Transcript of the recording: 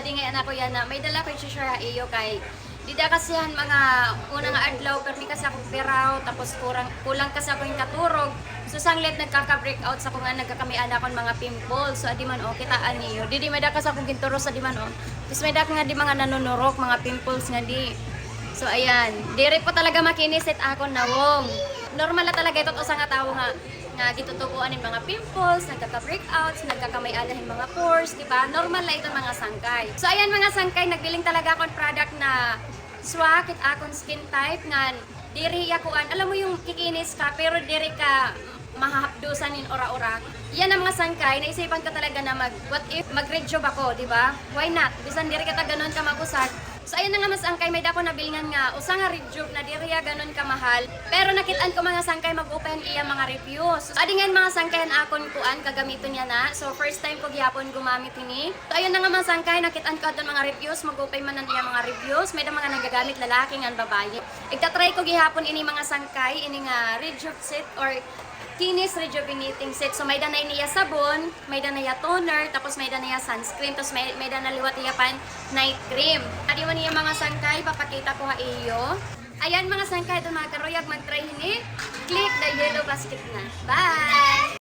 adi nga anak ko yan na may dala ko i-share iyo kay dida kasihan mga unang adlaw permi kasi ako peraw tapos kulang kasi ako yung katurog. So sanglit nagkaka-breakout sa kung nga nagkakamian akong mga pimples. So adi man o kitaan niyo. Di madakas ako ginturo sa di man o. Tapos may dak nga di mga nanunurok, mga pimples nga di. So ayan, diri po talaga makinisit ako na wong. Normal na talaga ito sa nga tao nga gitutubuan ng mga pimples, nagkaka-breakouts, nagkakamay-alahin mga pores, di ba? Normal na ito mga sangkay. So ayan mga sangkay, nagbiling talaga akong product na swak, akong skin type nga diri yakuan. Alam mo yung kikinis ka pero diri ka mahapdusan in ora-ora. Yan ang mga sangkay, naisipan ko talaga na what if mag-rejob ako, di ba? Why not? Bisan diri ka ta ganon ka magusag. So ayun na nga mas angkay may dako nabilingan nga usa nga rejob na diriya ganon kamahal. Pero nakitaan ko mga sangkay mag-open iya mga reviews. So adi nga mga sangkay na akon kuan kagamiton niya na. So first time ko gyapon gumamit ini. So ayun na nga mga sangkay nakitaan ko adton mga reviews, mag-open man iya mga reviews. May mga nagagamit lalaki ngan babae. Igta-try ko gihapon ini mga sangkay ini nga rejob set or Kinis Rejuvenating Set. So may danay niya sabon, may danay niya toner, tapos may danay niya sunscreen, tapos may danay liwat niya pan night cream. Adi man niya mga sangkay, papakita ko ha iyo. Ayan mga sangkay, doon mga karoyag mag-try hini. Click the yellow basket na. Bye!